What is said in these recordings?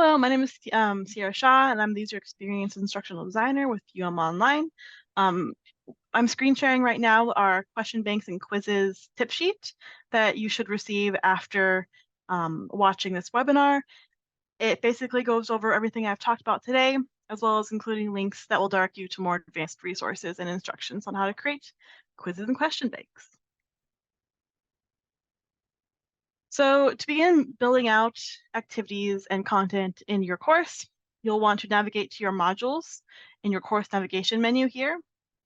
Hello, my name is Sierra Shah, and I'm the user experience instructional designer with Online. Um, I'm screen sharing right now our question banks and quizzes tip sheet that you should receive after watching this webinar. It basically goes over everything I've talked about today, as well as including links that will direct you to more advanced resources and instructions on how to create quizzes and question banks. So to begin building out activities and content in your course, you'll want to navigate to your modules in your course navigation menu here.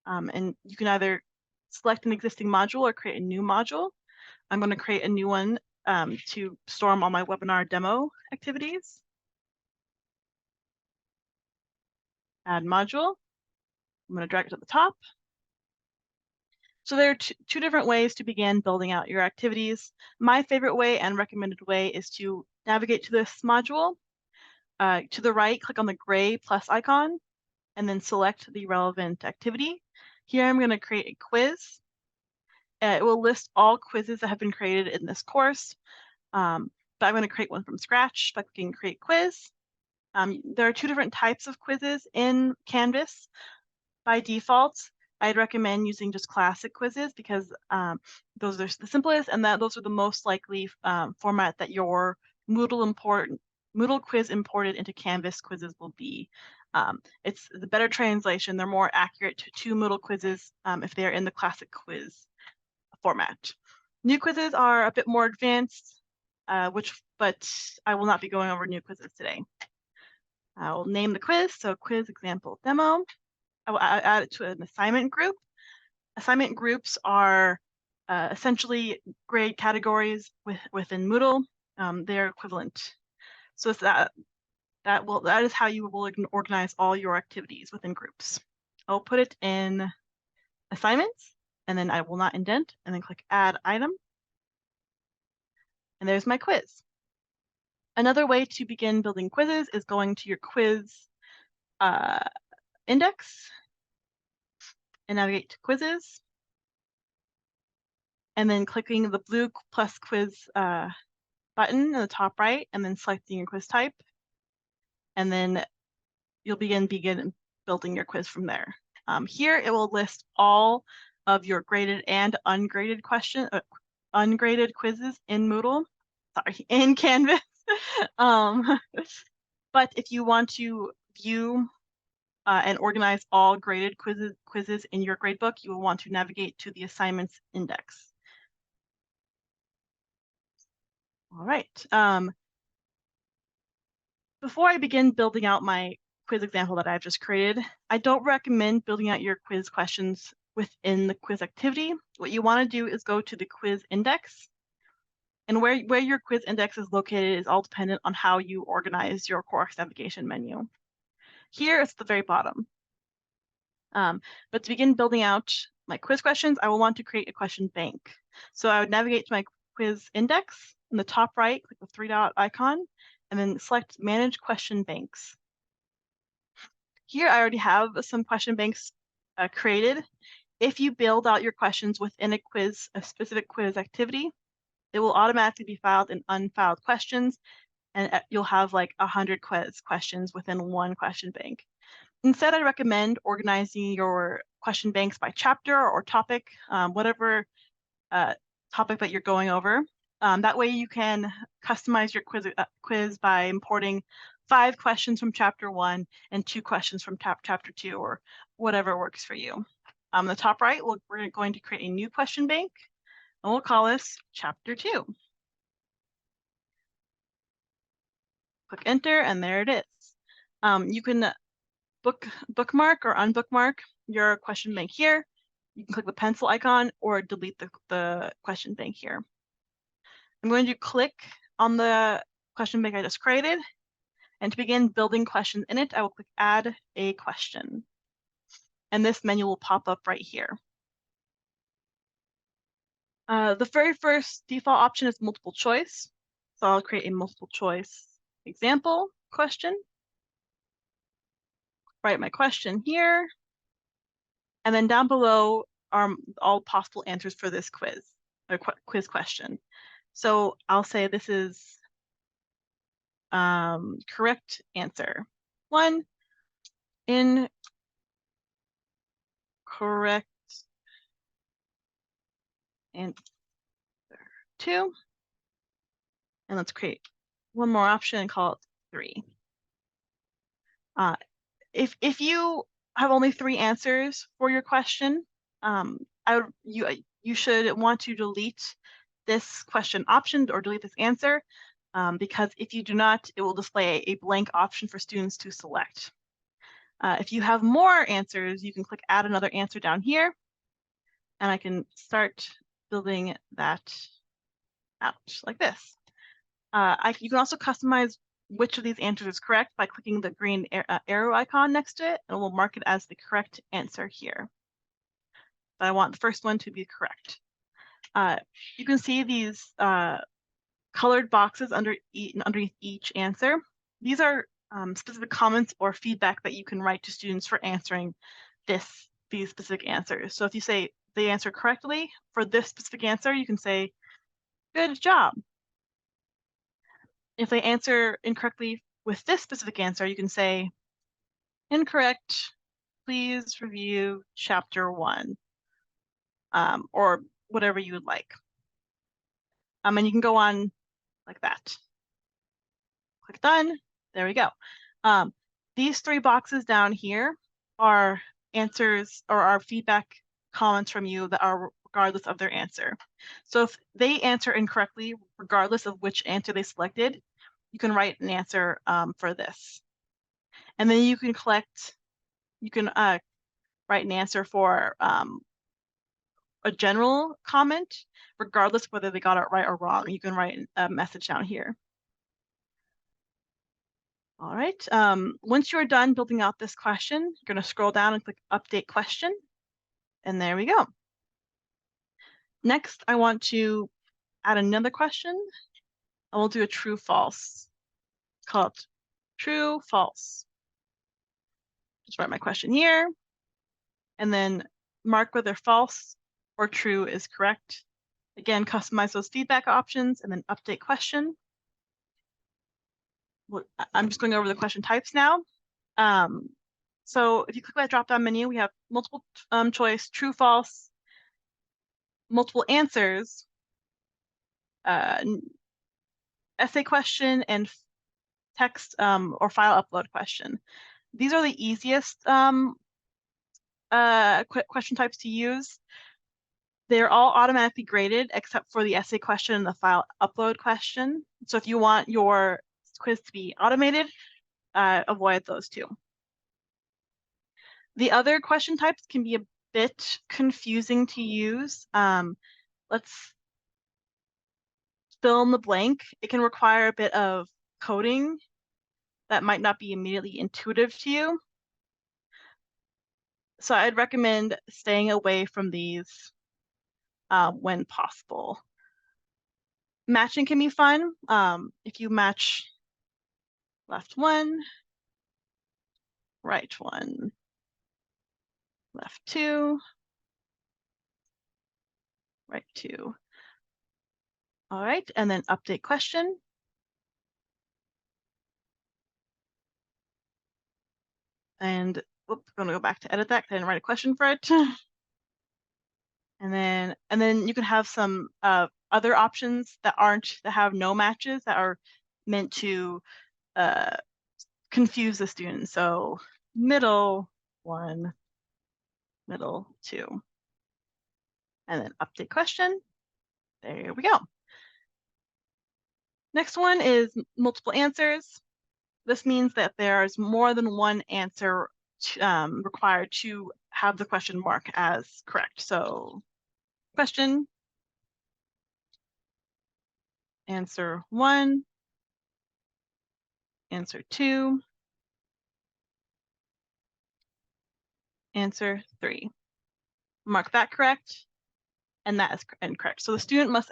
And you can either select an existing module or create a new module. I'm going to create a new one to store all my webinar demo activities. Add module. I'm going to drag it to the top. So there are two different ways to begin building out your activities. My favorite way and recommended way is to navigate to this module. To the right, click on the gray plus icon and then select the relevant activity. Here I'm going to create a quiz. It will list all quizzes that have been created in this course, but I'm going to create one from scratch by clicking Create Quiz. There are two different types of quizzes in Canvas. By default, I'd recommend using just classic quizzes because those are the simplest and those are the most likely format that your Moodle quiz imported into Canvas quizzes will be. It's the better translation. They're more accurate to Moodle quizzes if they're in the classic quiz format. New quizzes are a bit more advanced, but I will not be going over new quizzes today. I will name the quiz, so quiz example demo. I will add it to an assignment group. Assignment groups are essentially grade categories within Moodle. They're equivalent. So it's that is how you will organize all your activities within groups. I'll put it in assignments, and then I will not indent, and then click add item. And there's my quiz. Another way to begin building quizzes is going to your quiz index and navigate to quizzes. And then clicking the blue plus quiz button in the top right, and then selecting your quiz type. And then you'll begin building your quiz from there. Here it will list all of your graded and ungraded ungraded quizzes in Moodle, in Canvas. But if you want to view and organize all graded quizzes in your gradebook, you will want to navigate to the assignments index. All right. Before I begin building out my quiz example that I've just created, I don't recommend building out your quiz questions within the quiz activity. What you want to do is go to the quiz index. And where your quiz index is located is all dependent on how you organize your course navigation menu. Here it's the very bottom. But to begin building out my quiz questions, I will want to create a question bank. So I would navigate to my quiz index. In the top right, click the three-dot icon, and then select Manage Question Banks. Here I already have some question banks created. If you build out your questions within a specific quiz activity, it will automatically be filed in unfiled questions, and you'll have like 100 quiz questions within one question bank. Instead, I recommend organizing your question banks by chapter or topic, whatever topic that you're going over. That way you can customize your quiz by importing 5 questions from chapter 1 and 2 questions from chapter 2, or whatever works for you. On the top right, we're going to create a new question bank, and we'll call this chapter 2. Click enter, and there it is. You can bookmark or unbookmark your question bank here. You can click the pencil icon or delete the question bank here. I'm going to click on the question bank I just created, and to begin building questions in it, I will click Add a Question. And this menu will pop up right here. The very first default option is multiple choice. So I'll create a multiple choice example question. Write my question here. And then down below are all possible answers for this quiz or quiz question. So I'll say this is correct answer 1, incorrect answer 2, and let's create one more option and call it 3. If you have only 3 answers for your question, you should want to delete this question option or delete this answer, because if you do not, it will display a blank option for students to select. If you have more answers, you can click add another answer down here, and I can start building that out like this. You can also customize which of these answers is correct by clicking the green arrow icon next to it, and we'll mark it as the correct answer here. But I want the first one to be correct. You can see these colored boxes underneath each answer. These are specific comments or feedback that you can write to students for answering these specific answers. So if you say they answer correctly for this specific answer, you can say, good job. If they answer incorrectly with this specific answer, you can say, incorrect, please review chapter 1, or whatever you would like. And you can go on like that. Click done, there we go. These 3 boxes down here are answers or are feedback comments from you that are regardless of their answer. So if they answer incorrectly, regardless of which answer they selected, you can write an answer for this. And then you can write an answer for a general comment, regardless of whether they got it right or wrong. You can write a message down here. All right, once you're done building out this question, you're gonna scroll down and click update question, and there we go. Next, I want to add another question, and we'll do a true false. Call it true false. Just write my question here, and then mark whether false or true is correct. Again, customize those feedback options and then update question. I'm just going over the question types now. So if you click that drop-down menu, we have multiple choice, true, false, multiple answers, essay question, and text or file upload question. These are the easiest question types to use. They're all automatically graded except for the essay question and the file upload question. So if you want your quiz to be automated, avoid those 2. The other question types can be a bit confusing to use. Let's fill in the blank. It can require a bit of coding that might not be immediately intuitive to you. So I'd recommend staying away from these when possible. Matching can be fun. If you match left 1, right 1, left 2, right 2. All right, and then update question. And I'm gonna go back to edit that because I didn't write a question for it. And then you can have some other options that have no matches that are meant to confuse the student. So middle 1, middle 2, and then update question. There we go. Next one is multiple answers. This means that there's more than one answer required to have the question mark as correct. So question, answer 1, answer 2, answer 3. Mark that correct, and that is incorrect. So the student must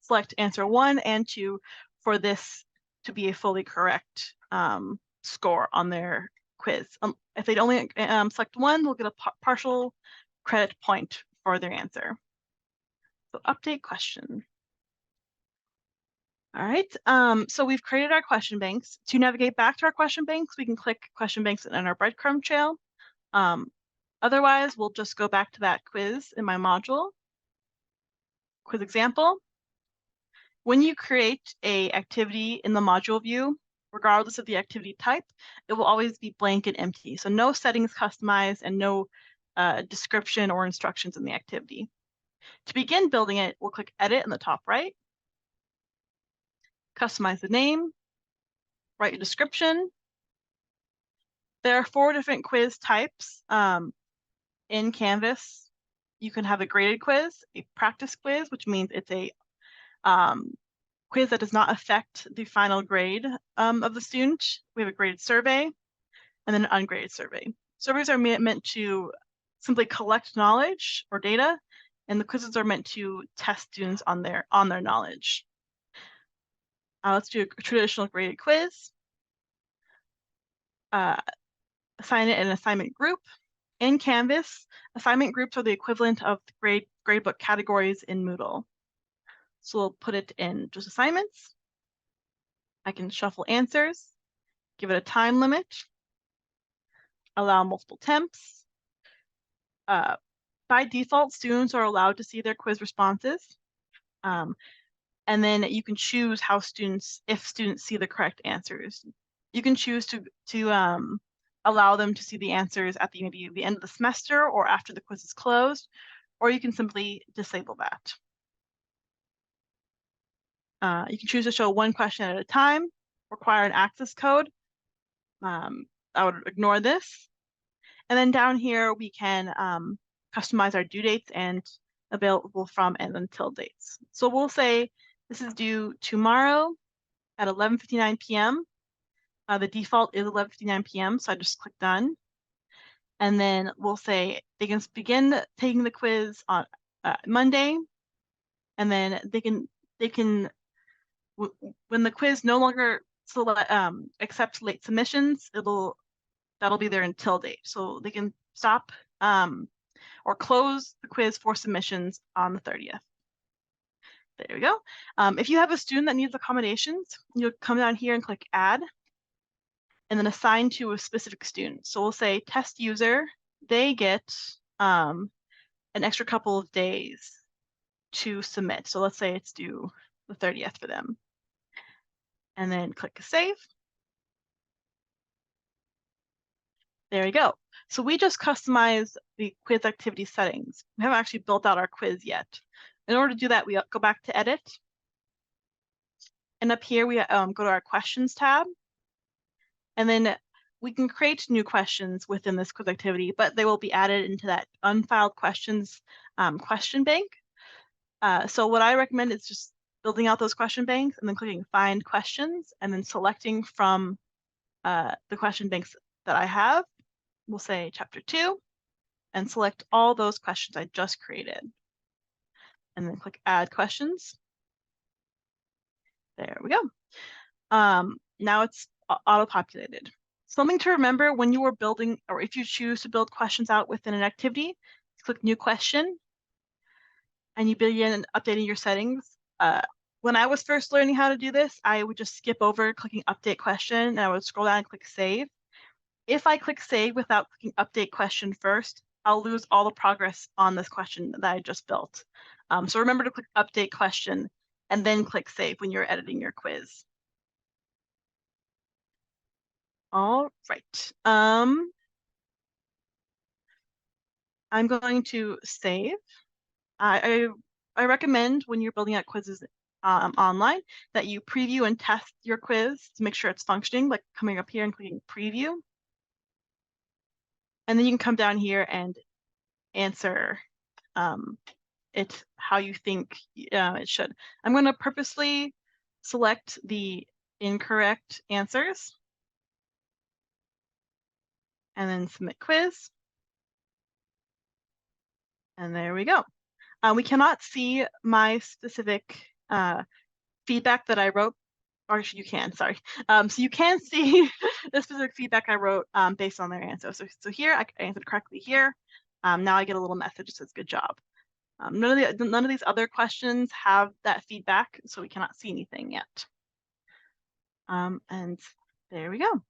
select answer 1 and 2 for this to be a fully correct score on their quiz. If they'd only select 1, they'll get a partial credit point for their answer. So update question. All right, so we've created our question banks. To navigate back to our question banks, we can click question banks in our breadcrumb trail. Otherwise, we'll just go back to that quiz in my module. Quiz example. When you create a activity in the module view, regardless of the activity type, it will always be blank and empty. So no settings customized and no description or instructions in the activity. To begin building it, we'll click Edit in the top right, customize the name, write a description. There are 4 different quiz types in Canvas. You can have a graded quiz, a practice quiz, which means it's a quiz that does not affect the final grade of the student. We have a graded survey and then an ungraded survey. Surveys are meant to simply collect knowledge or data, and the quizzes are meant to test students on their knowledge. Let's do a traditional graded quiz. Assign it in an assignment group. In Canvas, assignment groups are the equivalent of the gradebook categories in Moodle. So we'll put it in just assignments. I can shuffle answers, give it a time limit, allow multiple attempts. By default, students are allowed to see their quiz responses. And then you can choose how if students see the correct answers. You can choose to allow them to see the answers at maybe the end of the semester or after the quiz is closed, or you can simply disable that. You can choose to show one question at a time, require an access code. I would ignore this. And then down here, we can customize our due dates and available from and until dates. So we'll say this is due tomorrow at 11:59 p.m. The default is 11:59 p.m., so I just click done. And then we'll say they can begin taking the quiz on Monday, and then they can when the quiz no longer accepts late submissions, that'll be their until date. So they can stop or close the quiz for submissions on the 30th. There we go. If you have a student that needs accommodations, you'll come down here and click Add, and then assign to a specific student. So we'll say test user, they get an extra couple of days to submit. So let's say it's due the 30th for them. And then click Save. There we go. So we just customized the quiz activity settings. We haven't actually built out our quiz yet. In order to do that, we go back to Edit. And up here, we go to our Questions tab. And then we can create new questions within this quiz activity, but they will be added into that unfiled questions question bank. So what I recommend is just building out those question banks and then clicking Find Questions and then selecting from the question banks that I have. We'll say Chapter 2 and select all those questions I just created. And then click Add Questions. There we go. Now it's auto-populated. Something to remember when you are building, or if you choose to build questions out within an activity, click New Question, and you begin updating your settings. When I was first learning how to do this, I would just skip over clicking Update Question, and I would scroll down and click Save. If I click Save without clicking Update Question first, I'll lose all the progress on this question that I just built. So remember to click Update Question and then click Save when you're editing your quiz. All right. I'm going to save. I recommend when you're building out quizzes online that you preview and test your quiz to make sure it's functioning, like coming up here and clicking Preview. And then you can come down here and answer it how you think it should. I'm going to purposely select the incorrect answers and then submit quiz. And there we go. We cannot see my specific feedback that I wrote, or actually you can, sorry. So you can see the specific feedback I wrote based on their answer. So here, I answered correctly here. Now I get a little message that says good job. None of these other questions have that feedback, so we cannot see anything yet. And there we go.